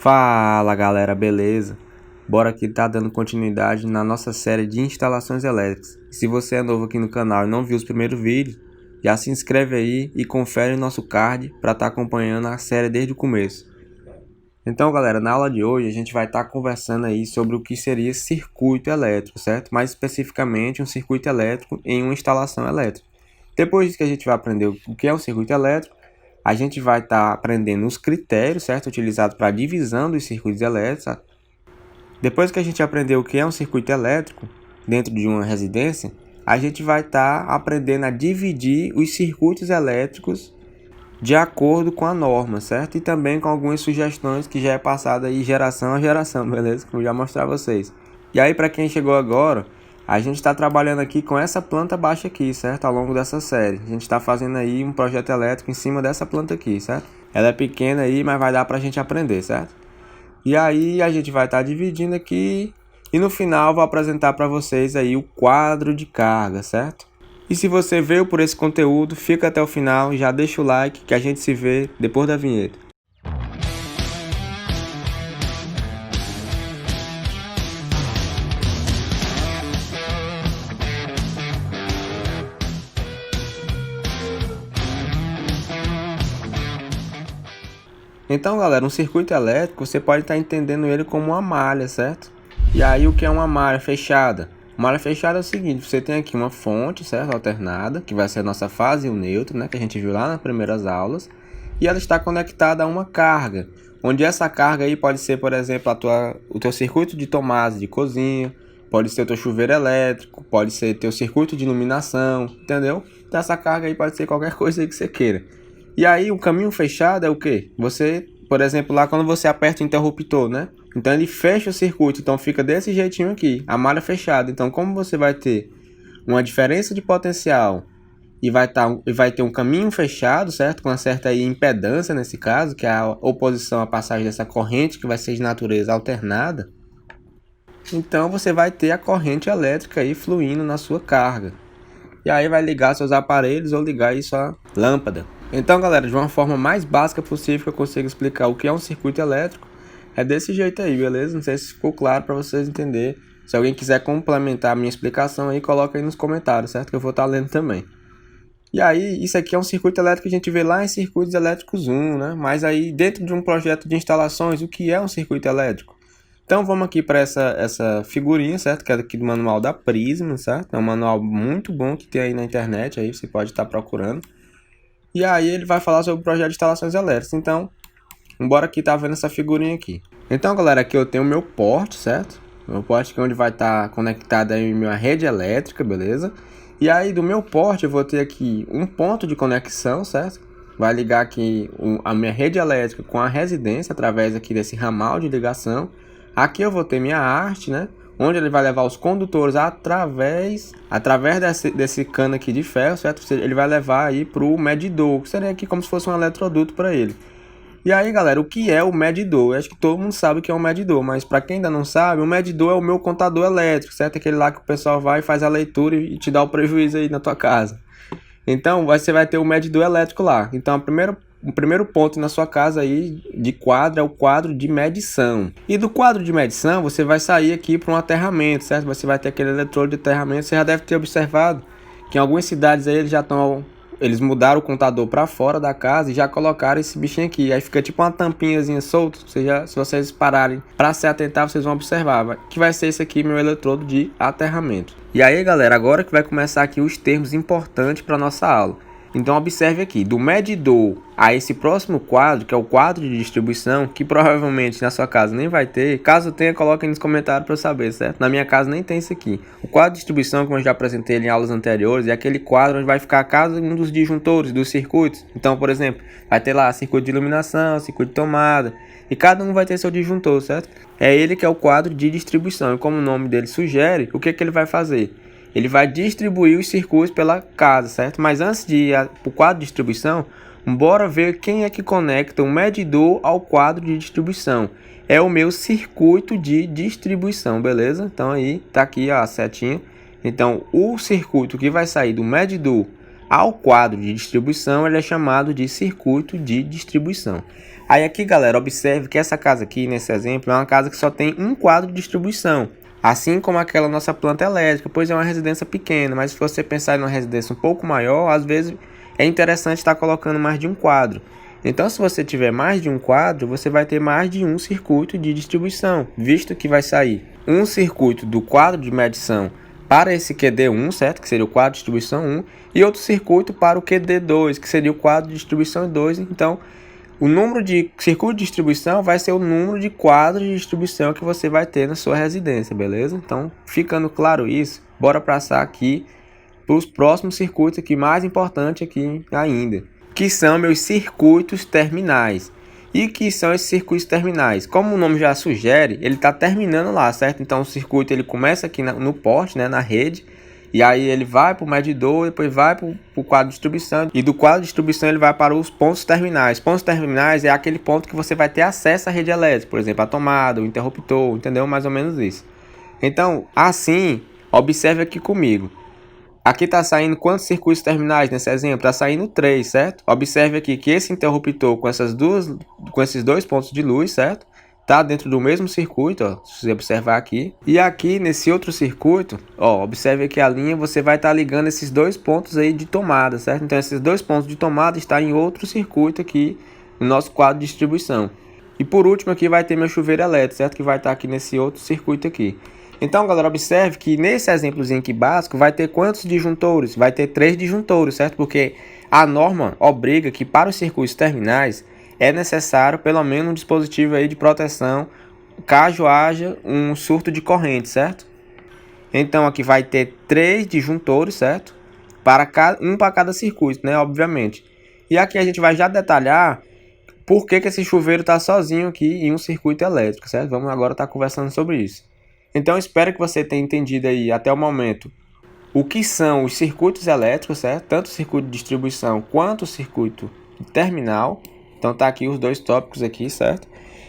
Fala galera, beleza? Bora aqui tá dando continuidade na nossa série de instalações elétricas. Se você é novo aqui no canal e não viu os primeiros vídeos, já se inscreve aí e confere nosso card para estar acompanhando a série desde o começo. Então galera, na aula de hoje a gente vai estar conversando aí sobre o que seria circuito elétrico, certo? Mais especificamente um circuito elétrico em uma instalação elétrica. Depois que a gente vai aprender o que é um circuito elétrico, a gente vai estar aprendendo os critérios, certo? Utilizados para a divisão dos circuitos elétricos. Depois que a gente aprender o que é um circuito elétrico dentro de uma residência, a gente vai estar aprendendo a dividir os circuitos elétricos de acordo com a norma, certo? E também com algumas sugestões que já é passada aí geração a geração, beleza? Como eu já mostrei a vocês. E aí, para quem chegou agora, a gente está trabalhando aqui com essa planta baixa aqui, certo? Ao longo dessa série. A gente está fazendo aí um projeto elétrico em cima dessa planta aqui, certo? Ela é pequena aí, mas vai dar para a gente aprender, certo? E aí a gente vai estar dividindo aqui e no final vou apresentar para vocês aí o quadro de carga, certo? E se você veio por esse conteúdo, fica até o final e já deixa o like que a gente se vê depois da vinheta. Então galera, um circuito elétrico você pode estar entendendo ele como uma malha, certo? E aí o que é uma malha fechada? Malha fechada é o seguinte, você tem aqui uma fonte, certo? Alternada, que vai ser a nossa fase e o neutro, né? Que a gente viu lá nas primeiras aulas. E ela está conectada a uma carga, onde essa carga aí pode ser, por exemplo, o teu circuito de tomada de cozinha, pode ser o teu chuveiro elétrico, pode ser teu circuito de iluminação, entendeu? Então essa carga aí pode ser qualquer coisa aí que você queira. E aí o caminho fechado é o quê? Você, por exemplo, lá quando você aperta o interruptor, né? Então ele fecha o circuito, então fica desse jeitinho aqui, a malha fechada. Então como você vai ter uma diferença de potencial e vai ter um caminho fechado, certo? Com uma certa aí impedância nesse caso, que é a oposição à passagem dessa corrente que vai ser de natureza alternada. Então você vai ter a corrente elétrica aí fluindo na sua carga. E aí vai ligar seus aparelhos ou ligar aí sua lâmpada. Então galera, de uma forma mais básica possível que eu consigo explicar o que é um circuito elétrico, é desse jeito aí, beleza? Não sei se ficou claro para vocês entenderem. Se alguém quiser complementar a minha explicação aí, coloca aí nos comentários, certo? Que eu vou estar lendo também. E aí, isso aqui é um circuito elétrico que a gente vê lá em Circuitos Elétricos 1, né? Mas aí, dentro de um projeto de instalações, o que é um circuito elétrico? Então vamos aqui para essa figurinha, certo? Que é aqui do manual da Prisma, certo? É um manual muito bom que tem aí na internet, aí você pode estar procurando. E aí ele vai falar sobre o projeto de instalações elétricas. Então, bora aqui tá vendo essa figurinha aqui. Então, galera, aqui eu tenho o meu porte, certo? Meu porte aqui onde vai estar conectado aí minha rede elétrica, beleza? E aí do meu porte eu vou ter aqui um ponto de conexão, certo? Vai ligar aqui a minha rede elétrica com a residência através aqui desse ramal de ligação. Aqui eu vou ter minha haste, né? Onde ele vai levar os condutores através desse cano aqui de ferro, certo? Ele vai levar aí para o medidor, que seria aqui como se fosse um eletroduto para ele. E aí, galera, o que é o medidor? Eu acho que todo mundo sabe o que é um medidor, mas para quem ainda não sabe, o medidor é o meu contador elétrico, certo? Aquele lá que o pessoal vai e faz a leitura e te dá o prejuízo aí na tua casa. Então, você vai ter o medidor elétrico lá. Então, o primeiro ponto na sua casa aí de quadro é o quadro de medição. E do quadro de medição, você vai sair aqui para um aterramento, certo? Você vai ter aquele eletrodo de aterramento. Você já deve ter observado que em algumas cidades aí eles mudaram o contador para fora da casa e já colocaram esse bichinho aqui. Aí fica tipo uma tampinhazinha solta. Se vocês pararem para se atentar, vocês vão observar que vai ser esse aqui, meu eletrodo de aterramento. E aí, galera, agora que vai começar aqui os termos importantes para nossa aula. Então observe aqui, do medidor a esse próximo quadro, que é o quadro de distribuição, que provavelmente na sua casa nem vai ter. Caso tenha, coloquem nos comentários para eu saber, certo? Na minha casa nem tem isso aqui. O quadro de distribuição, como eu já apresentei em aulas anteriores, é aquele quadro onde vai ficar cada um dos disjuntores, dos circuitos. Então, por exemplo, vai ter lá circuito de iluminação, circuito de tomada, e cada um vai ter seu disjuntor, certo? É ele que é o quadro de distribuição, e como o nome dele sugere, o que ele vai fazer? Ele vai distribuir os circuitos pela casa, certo? Mas antes de ir para o quadro de distribuição, bora ver quem é que conecta o medidor ao quadro de distribuição. É o meu circuito de distribuição, beleza? Então aí tá aqui a setinha. Então o circuito que vai sair do medidor ao quadro de distribuição, ele é chamado de circuito de distribuição. Aí aqui, galera, observe que essa casa aqui, nesse exemplo, é uma casa que só tem um quadro de distribuição. Assim como aquela nossa planta elétrica, pois é uma residência pequena, mas se você pensar em uma residência um pouco maior, às vezes é interessante estar colocando mais de um quadro. Então, se você tiver mais de um quadro, você vai ter mais de um circuito de distribuição, visto que vai sair um circuito do quadro de medição para esse QD1, certo? Que seria o quadro de distribuição 1, e outro circuito para o QD2, que seria o quadro de distribuição 2. Então, o número de circuito de distribuição vai ser o número de quadros de distribuição que você vai ter na sua residência, beleza? Então, ficando claro isso, bora passar aqui para os próximos circuitos aqui, mais importante aqui ainda, que são meus circuitos terminais. E que são esses circuitos terminais? Como o nome já sugere, ele está terminando lá, certo? Então o circuito ele começa aqui no porte, né, na rede, e aí ele vai para o medidor, depois vai para o quadro de distribuição, e do quadro de distribuição ele vai para os pontos terminais. Pontos terminais é aquele ponto que você vai ter acesso à rede elétrica, por exemplo, a tomada, o interruptor, entendeu? Mais ou menos isso. Então, assim, observe aqui comigo. Aqui está saindo quantos circuitos terminais nesse exemplo? Está saindo 3, certo? Observe aqui que esse interruptor com esses dois pontos de luz, certo? Está dentro do mesmo circuito, ó, se você observar aqui. E aqui nesse outro circuito, ó, observe aqui a linha, você vai estar ligando esses dois pontos aí de tomada, certo? Então esses dois pontos de tomada estão em outro circuito aqui no nosso quadro de distribuição. E por último aqui vai ter meu chuveiro elétrico, certo? Que vai estar aqui nesse outro circuito aqui. Então, galera, observe que nesse exemplozinho aqui básico vai ter quantos disjuntores? Vai ter 3 disjuntores, certo? Porque a norma obriga que para os circuitos terminais é necessário pelo menos um dispositivo aí de proteção caso haja um surto de corrente, certo? Então aqui vai ter 3 disjuntores, certo? Para cada circuito, né? Obviamente. E aqui a gente vai já detalhar por que esse chuveiro está sozinho aqui em um circuito elétrico, certo? Vamos agora estar conversando sobre isso. Então, espero que você tenha entendido aí até o momento o que são os circuitos elétricos, certo? Tanto o circuito de distribuição quanto o circuito terminal. Então, tá aqui os dois tópicos aqui, certo?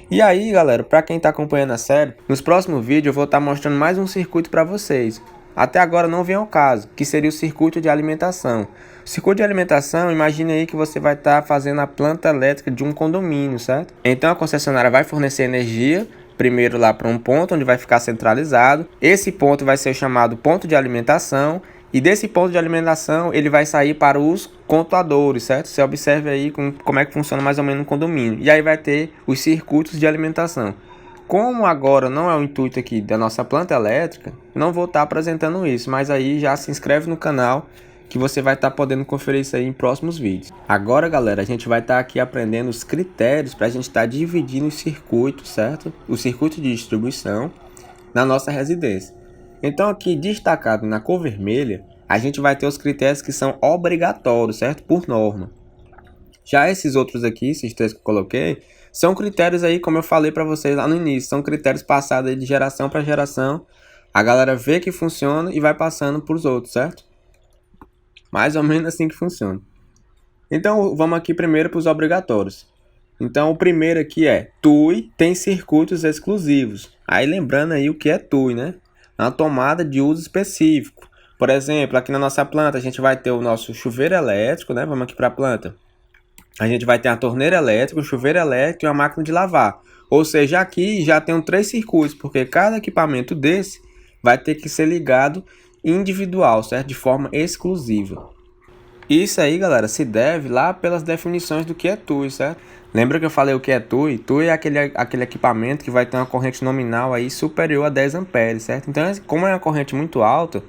E aí, galera, para quem está acompanhando a série, nos próximos vídeos eu vou estar mostrando mais um circuito para vocês. Até agora não vem ao caso, que seria o circuito de alimentação. O circuito de alimentação, imagine aí que você vai estar fazendo a planta elétrica de um condomínio, certo? Então, a concessionária vai fornecer energia primeiro lá para um ponto onde vai ficar centralizado. Esse ponto vai ser chamado ponto de alimentação, e desse ponto de alimentação ele vai sair para os controladores, certo? Você observe aí como é que funciona mais ou menos um condomínio. E aí vai ter os circuitos de alimentação. Como agora não é o intuito aqui da nossa planta elétrica, não vou estar apresentando isso, mas aí já se inscreve no canal que você vai estar podendo conferir isso aí em próximos vídeos. Agora, galera, a gente vai estar aqui aprendendo os critérios para a gente estar dividindo os circuitos, certo? O circuito de distribuição na nossa residência. Então aqui destacado na cor vermelha, a gente vai ter os critérios que são obrigatórios, certo? Por norma. Já esses outros aqui, esses 3 que eu coloquei, são critérios aí, como eu falei para vocês lá no início, são critérios passados aí de geração para geração. A galera vê que funciona e vai passando para os outros, certo? Mais ou menos assim que funciona. Então vamos aqui primeiro para os obrigatórios. Então o primeiro aqui é TUI tem circuitos exclusivos. Aí lembrando aí o que é TUI, né? Uma tomada de uso específico. Por exemplo, aqui na nossa planta a gente vai ter o nosso chuveiro elétrico, né? Vamos aqui para a planta. A gente vai ter a torneira elétrica, o chuveiro elétrico e a máquina de lavar. Ou seja, aqui já tem 3 circuitos, porque cada equipamento desse vai ter que ser ligado individual, certo? De forma exclusiva. Isso aí, galera, se deve lá pelas definições do que é TUI, certo? Lembra que eu falei o que é TUI? TUI é aquele equipamento que vai ter uma corrente nominal aí superior a 10 amperes, certo? Então, como é uma corrente muito alta,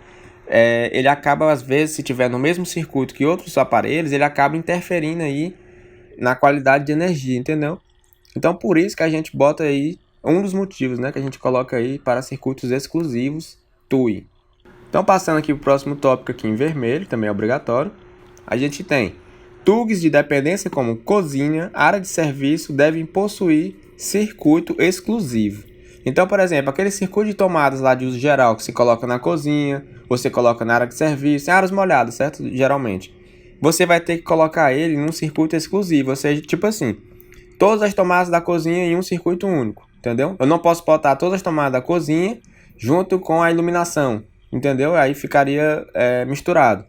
ele acaba, às vezes, se tiver no mesmo circuito que outros aparelhos, ele acaba interferindo aí na qualidade de energia, entendeu? Então, por isso que a gente bota aí, um dos motivos, né, que a gente coloca aí para circuitos exclusivos TUI. Então, passando aqui para o próximo tópico aqui em vermelho, também é obrigatório, a gente tem TUGs de dependência como cozinha, área de serviço devem possuir circuito exclusivo. Então, por exemplo, aquele circuito de tomadas lá de uso geral que se coloca na cozinha, você coloca na área de serviço, em áreas molhadas, certo? Geralmente. Você vai ter que colocar ele num circuito exclusivo, ou seja, tipo assim, todas as tomadas da cozinha em um circuito único, entendeu? Eu não posso botar todas as tomadas da cozinha junto com a iluminação, entendeu? Aí ficaria misturado.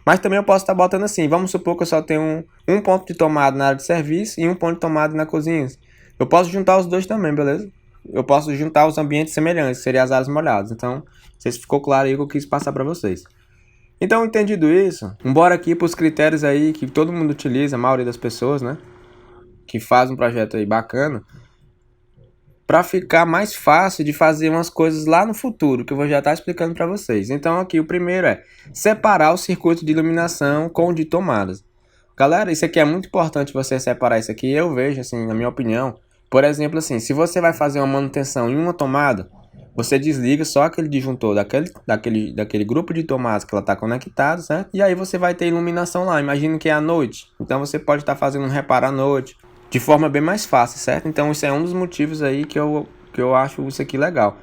Mas também eu posso estar botando assim, vamos supor que eu só tenho um ponto de tomada na área de serviço e um ponto de tomada na cozinha. Eu posso juntar os dois também, beleza? Eu posso juntar os ambientes semelhantes, que seriam as áreas molhadas. Então, não sei se ficou claro aí o que eu quis passar para vocês. Então, entendido isso, bora aqui para os critérios aí que todo mundo utiliza, a maioria das pessoas, né? Que faz um projeto aí bacana, para ficar mais fácil de fazer umas coisas lá no futuro, que eu vou já estar explicando para vocês. Então aqui o primeiro é separar o circuito de iluminação com o de tomadas. Galera, isso aqui é muito importante você separar isso aqui. Eu vejo, assim, na minha opinião, por exemplo, assim, se você vai fazer uma manutenção em uma tomada, você desliga só aquele disjuntor daquele grupo de tomadas que ela está conectada, certo? E aí você vai ter iluminação lá. Imagina que é à noite. Então você pode estar fazendo um reparo à noite de forma bem mais fácil, certo? Então isso é um dos motivos aí que eu acho isso aqui legal.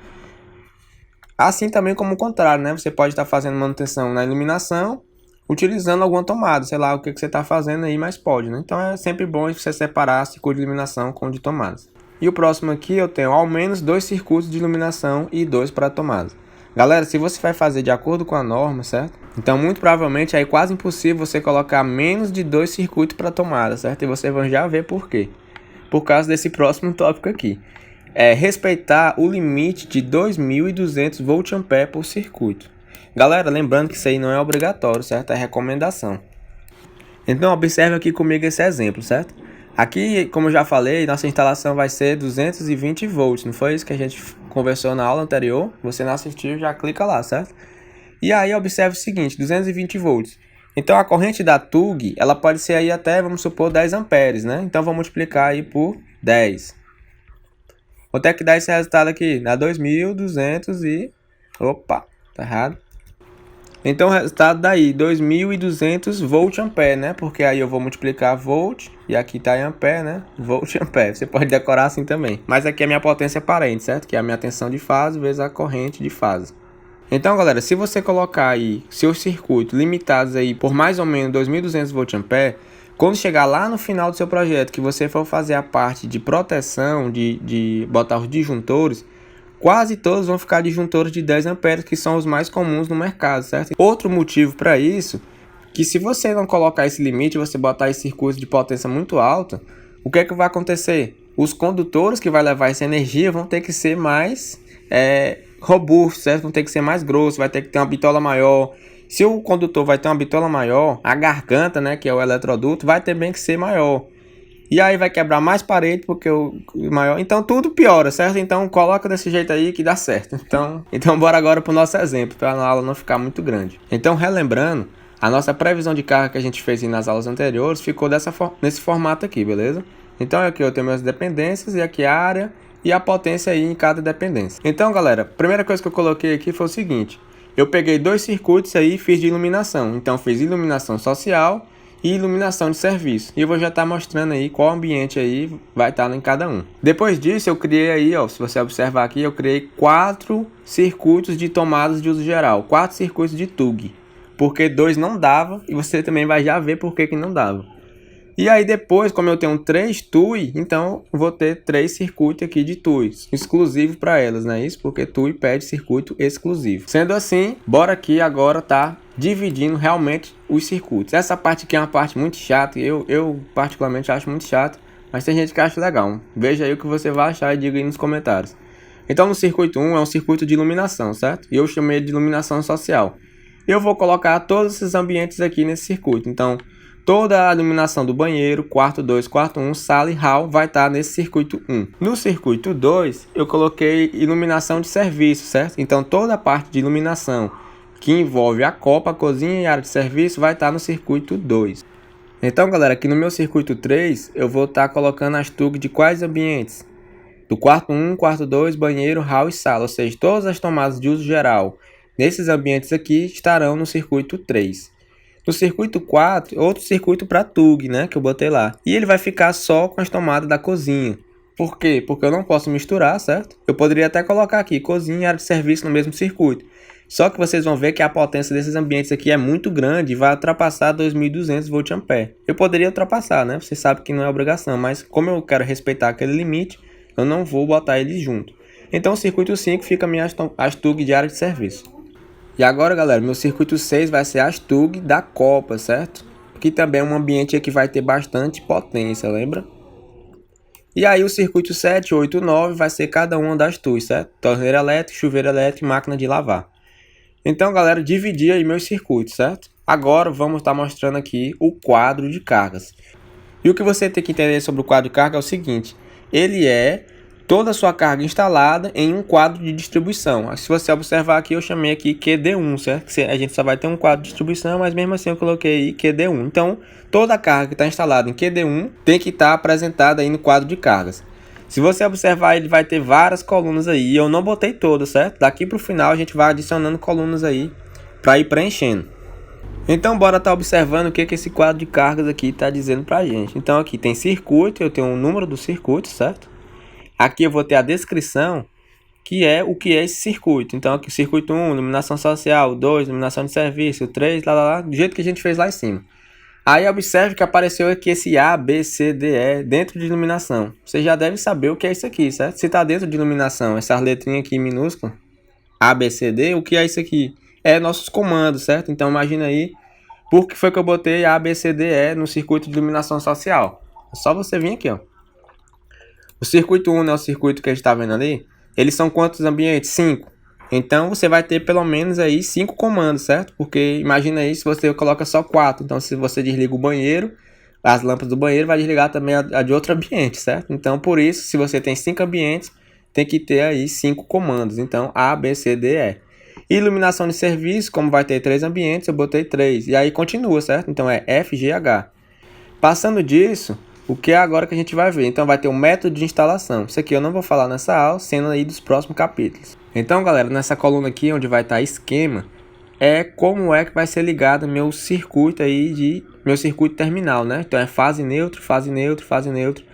Assim também como o contrário, né? Você pode estar fazendo manutenção na iluminação, utilizando alguma tomada, sei lá o que você está fazendo aí, mas pode, né? Então é sempre bom você separar circuito de iluminação com o de tomadas. E o próximo aqui eu tenho ao menos 2 circuitos de iluminação e 2 para tomadas. Galera, se você vai fazer de acordo com a norma, certo? Então muito provavelmente é quase impossível você colocar menos de 2 circuitos para tomada, certo? E você vai já ver por quê. Por causa desse próximo tópico aqui. É respeitar o limite de 2.200 VA por circuito. Galera, lembrando que isso aí não é obrigatório, certo? É recomendação. Então observe aqui comigo esse exemplo, certo? Aqui, como eu já falei, nossa instalação vai ser 220 volts. Não foi isso que a gente conversou na aula anterior? Você não assistiu, já clica lá, certo? E aí observe o seguinte, 220 volts. Então a corrente da TUG, ela pode ser aí até, vamos supor, 10 amperes, né? Então vamos multiplicar aí por 10. Quanto é que dá esse resultado aqui? Dá 2.200 e... Opa, tá errado. Então o resultado daí, 2.200 volt-ampere, né? Porque aí eu vou multiplicar volt, e aqui tá em ampere, né? Volt-ampere, você pode decorar assim também. Mas aqui é a minha potência aparente, certo? Que é a minha tensão de fase vezes a corrente de fase. Então, galera, se você colocar aí seus circuitos limitados aí por mais ou menos 2.200 volt-ampere, quando chegar lá no final do seu projeto, que você for fazer a parte de proteção, de botar os disjuntores, quase todos vão ficar disjuntores de 10 amperes, que são os mais comuns no mercado, certo? Outro motivo para isso, que se você não colocar esse limite, você botar esse circuito de potência muito alta, o que é que vai acontecer? Os condutores que vai levar essa energia vão ter que ser mais robustos, certo? Vão ter que ser mais grossos, vai ter que ter uma bitola maior. Se o condutor vai ter uma bitola maior, a garganta, né, que é o eletroduto, vai ter bem que ser maior. E aí vai quebrar mais parede porque o maior... Então tudo piora, certo? Então coloca desse jeito aí que dá certo. Então bora agora pro nosso exemplo, para a aula não ficar muito grande. Então relembrando, a nossa previsão de carga que a gente fez nas aulas anteriores ficou nesse formato aqui, beleza? Então aqui eu tenho minhas dependências e aqui a área e a potência aí em cada dependência. Então galera, a primeira coisa que eu coloquei aqui foi o seguinte. Eu peguei 2 circuitos aí e fiz de iluminação. Então fiz iluminação social e iluminação de serviço. E eu vou já estar mostrando aí qual ambiente aí vai estar em cada um. Depois disso eu criei aí, ó, se você observar aqui, eu criei 4 circuitos de tomadas de uso geral. 4 circuitos de TUG. Porque 2 não dava e você também vai já ver por que não dava. E aí depois, como eu tenho 3 TUI, então vou ter 3 circuitos aqui de TUI, exclusivo para elas, não é isso? Porque TUI pede circuito exclusivo. Sendo assim, bora aqui agora tá dividindo realmente os circuitos. Essa parte aqui é uma parte muito chata, eu particularmente acho muito chato, mas tem gente que acha legal. Veja aí o que você vai achar e diga aí nos comentários. Então no circuito 1 é um circuito de iluminação, certo? E eu chamei de iluminação social. Eu vou colocar todos esses ambientes aqui nesse circuito, então... Toda a iluminação do banheiro, quarto 2, quarto 1, sala e hall vai estar nesse circuito 1. No circuito 2, eu coloquei iluminação de serviço, certo? Então toda a parte de iluminação que envolve a copa, a cozinha e a área de serviço vai estar no circuito 2. Então galera, aqui no meu circuito 3, eu vou estar colocando as TUG de quais ambientes? Do quarto 1, quarto 2, banheiro, hall e sala, ou seja, todas as tomadas de uso geral nesses ambientes aqui estarão no circuito 3. No circuito 4, outro circuito para TUG, né, que eu botei lá. E ele vai ficar só com as tomadas da cozinha. Por quê? Porque eu não posso misturar, certo? Eu poderia até colocar aqui cozinha e área de serviço no mesmo circuito. Só que vocês vão ver que a potência desses ambientes aqui é muito grande e vai ultrapassar 2.200 volt-ampere. Eu poderia ultrapassar, né? Você sabe que não é obrigação, mas como eu quero respeitar aquele limite, eu não vou botar eles junto. Então o circuito 5 fica as TUG de área de serviço. E agora, galera, meu circuito 6 vai ser as TUG da Copa, certo? Que também é um ambiente que vai ter bastante potência, lembra? E aí o circuito 7, 8, 9 vai ser cada uma das TUGs, certo? Torneira elétrica, chuveiro elétrico e máquina de lavar. Então, galera, dividi aí meus circuitos, certo? Agora vamos estar mostrando aqui o quadro de cargas. E o que você tem que entender sobre o quadro de carga é o seguinte: ele é toda a sua carga instalada em um quadro de distribuição. Se você observar aqui, eu chamei aqui QD1, certo? A gente só vai ter um quadro de distribuição, mas mesmo assim eu coloquei aí QD1. Então, toda a carga que está instalada em QD1 tem que estar apresentada aí no quadro de cargas. Se você observar, ele vai ter várias colunas aí. E eu não botei todas, certo? Daqui para o final a gente vai adicionando colunas aí para ir preenchendo. Então bora estar observando o que esse quadro de cargas aqui está dizendo para a gente. Então aqui tem circuito, eu tenho o número do circuito, certo? Aqui eu vou ter a descrição, que é o que é esse circuito. Então aqui circuito 1, iluminação social, 2, iluminação de serviço, 3, lá, do jeito que a gente fez lá em cima. Aí observe que apareceu aqui esse A, B, C, D, E dentro de iluminação. Você já deve saber o que é isso aqui, certo? Se está dentro de iluminação, essas letrinhas aqui minúsculas, A, B, C, D, o que é isso aqui? É nossos comandos, certo? Então imagina aí por que foi que eu botei A, B, C, D, E no circuito de iluminação social. É só você vir aqui, ó. O circuito 1 é o circuito que a gente está vendo ali. Eles são quantos ambientes? 5. Então você vai ter pelo menos aí 5 comandos, certo? Porque imagina aí se você coloca só 4. Então se você desliga o banheiro, as lâmpadas do banheiro vai desligar também a de outro ambiente, certo? Então por isso, se você tem 5 ambientes, tem que ter aí 5 comandos. Então A, B, C, D, E. Iluminação de serviço, como vai ter 3 ambientes, eu botei 3. E aí continua, certo? Então é F, G, H. Passando disso, o que é agora que a gente vai ver? Então vai ter um método de instalação. Isso aqui eu não vou falar nessa aula, sendo aí dos próximos capítulos. Então, galera, nessa coluna aqui onde vai estar esquema, é como é que vai ser ligado meu circuito aí meu circuito terminal, né? Então é fase neutro, fase neutro, fase neutro.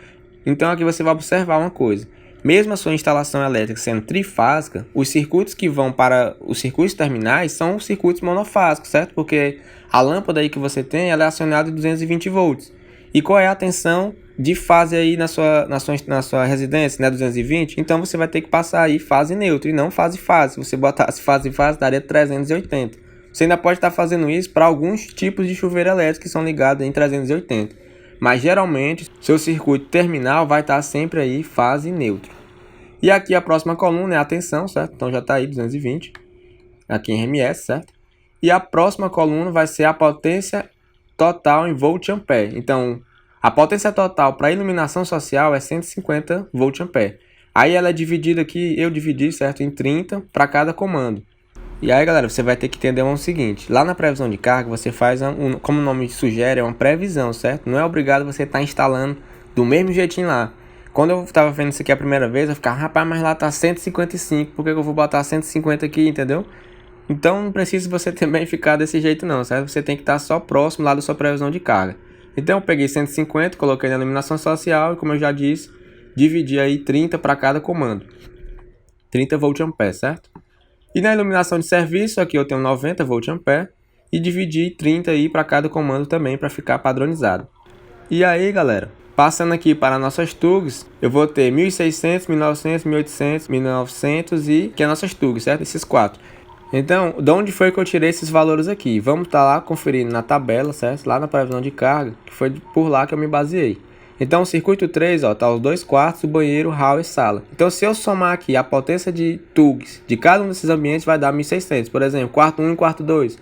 Então aqui você vai observar uma coisa. Mesmo a sua instalação elétrica sendo trifásica, os circuitos que vão para os circuitos terminais são os circuitos monofásicos, certo? Porque a lâmpada aí que você tem, ela é acionada em 220 volts. E qual é a tensão de fase aí na sua residência, né, 220? Então você vai ter que passar aí fase neutra e não fase-fase. Se você botasse fase-fase, daria 380. Você ainda pode estar fazendo isso para alguns tipos de chuveiro elétrico que são ligados em 380. Mas geralmente, seu circuito terminal vai estar sempre aí fase neutra. E aqui a próxima coluna é a tensão, certo? Então já está aí 220, aqui em RMS, certo? E a próxima coluna vai ser a potência total em volt-ampere. Então, a potência total para iluminação social é 150 volt-ampere. Aí ela é dividida aqui, eu dividi, certo, em 30 para cada comando. E aí, galera, você vai ter que entender o seguinte: lá na previsão de carga, você faz, como o nome sugere, é uma previsão, certo? Não é obrigado você estar instalando do mesmo jeitinho lá. Quando eu estava vendo isso aqui a primeira vez, eu ficava, rapaz, mas lá tá 155, por que eu vou botar 150 aqui, entendeu? Então não precisa você também ficar desse jeito não, certo? Você tem que estar só próximo lá da sua previsão de carga. Então eu peguei 150, coloquei na iluminação social e, como eu já disse, dividi aí 30 para cada comando. 30 volt-ampere, certo? E na iluminação de serviço, aqui eu tenho 90 volt-ampere e dividi 30 aí para cada comando também para ficar padronizado. E aí, galera, passando aqui para nossas TUGs, eu vou ter 1600, 1900, 1800, 1900 e que é nossas TUGs, certo? Esses 4. Então, de onde foi que eu tirei esses valores aqui? Vamos estar lá conferindo na tabela, certo? Lá na previsão de carga, que foi por lá que eu me baseei. Então, o circuito 3, ó, tá os 2 quartos, o banheiro, hall e sala. Então, se eu somar aqui a potência de TUGs de cada um desses ambientes, vai dar 1600. Por exemplo, quarto 1 e quarto 2.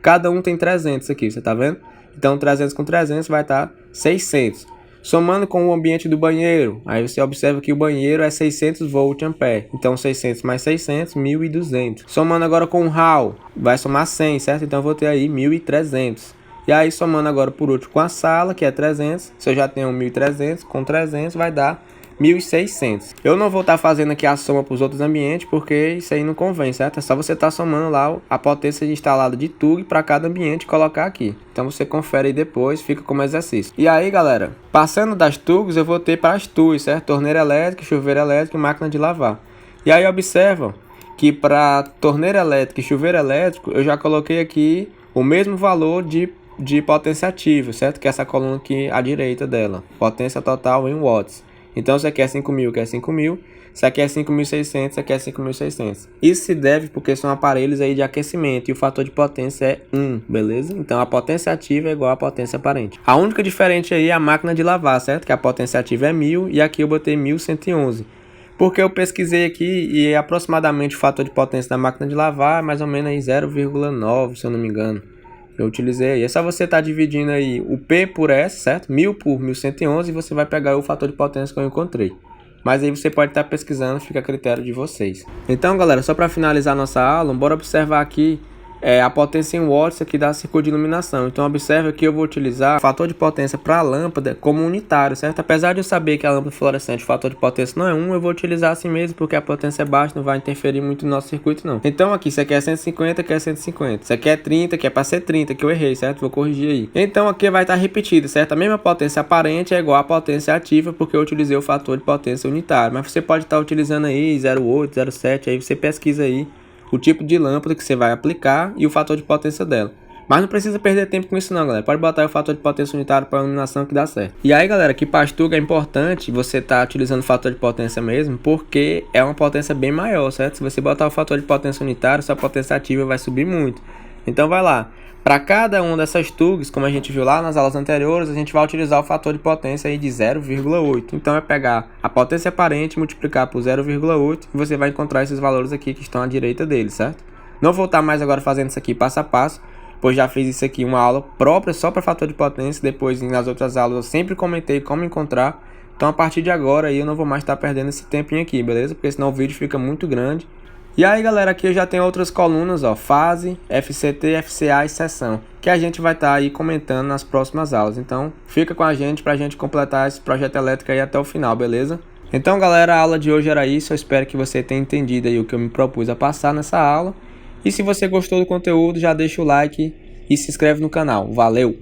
Cada um tem 300 aqui, você tá vendo? Então, 300 com 300 vai estar 600. Somando com o ambiente do banheiro, aí você observa que o banheiro é 600 volt-ampere. Então, 600 mais 600, 1200. Somando agora com o hall, vai somar 100, certo? Então, eu vou ter aí 1300. E aí, somando agora por último com a sala, que é 300. Se eu já tenho 1300, com 300 vai dar 1600. Eu não vou estar fazendo aqui a soma para os outros ambientes, porque isso aí não convém, certo? É só você estar somando lá a potência instalada de TUG para cada ambiente e colocar aqui. Então você confere aí depois, fica como exercício. E aí, galera, passando das TUGs, eu vou ter para as TUGs, certo? Torneira elétrica, chuveiro elétrico e máquina de lavar. E aí observa que para torneira elétrica e chuveiro elétrico, eu já coloquei aqui o mesmo valor de potência ativa, certo? Que é essa coluna aqui à direita dela. Potência total em watts. Então, você quer 5.000, quer 5.000. Isso aqui é 5.600, isso aqui é 5.600. Isso se deve porque são aparelhos aí de aquecimento e o fator de potência é 1, beleza? Então a potência ativa é igual à potência aparente. A única diferente aí é a máquina de lavar, certo? Que a potência ativa é 1.000 e aqui eu botei 1.111. Porque eu pesquisei aqui e aproximadamente o fator de potência da máquina de lavar é mais ou menos aí 0,9, se eu não me engano. Eu utilizei aí. É só você estar dividindo aí o P por S, certo? 1.000 por 1.111 e você vai pegar o fator de potência que eu encontrei. Mas aí você pode estar pesquisando, fica a critério de vocês. Então, galera, só para finalizar nossa aula, bora observar aqui a potência em watts aqui da circuito de iluminação. Então observe que eu vou utilizar o fator de potência para a lâmpada como unitário, certo? Apesar de eu saber que a lâmpada fluorescente o fator de potência não é 1, eu vou utilizar assim mesmo porque a potência é baixa, não vai interferir muito no nosso circuito não. Então aqui, isso aqui é 150, aqui é 150. Isso aqui é 30, que é para ser 30, que eu errei, certo? Vou corrigir aí. Então aqui vai estar repetido, certo? A mesma potência aparente é igual à potência ativa porque eu utilizei o fator de potência unitário. Mas você pode estar utilizando aí 0,8, 0,7, aí você pesquisa aí o tipo de lâmpada que você vai aplicar e o fator de potência dela. Mas não precisa perder tempo com isso não, galera. Pode botar o fator de potência unitário para iluminação que dá certo. E aí, galera, que pastuga é importante você tá utilizando o fator de potência mesmo, porque é uma potência bem maior, certo? Se você botar o fator de potência unitário, sua potência ativa vai subir muito. Então vai lá. Para cada uma dessas tugs, como a gente viu lá nas aulas anteriores, a gente vai utilizar o fator de potência aí de 0,8. Então é pegar a potência aparente, multiplicar por 0,8 e você vai encontrar esses valores aqui que estão à direita dele, certo? Não vou estar mais agora fazendo isso aqui passo a passo, pois já fiz isso aqui uma aula própria só para fator de potência. Depois nas outras aulas eu sempre comentei como encontrar. Então a partir de agora aí eu não vou mais estar perdendo esse tempinho aqui, beleza? Porque senão o vídeo fica muito grande. E aí, galera, aqui eu já tenho outras colunas, ó, fase, FCT, FCA e seção, que a gente vai estar aí comentando nas próximas aulas. Então, fica com a gente pra gente completar esse projeto elétrico aí até o final, beleza? Então, galera, a aula de hoje era isso. Eu espero que você tenha entendido aí o que eu me propus a passar nessa aula. E se você gostou do conteúdo, já deixa o like e se inscreve no canal. Valeu!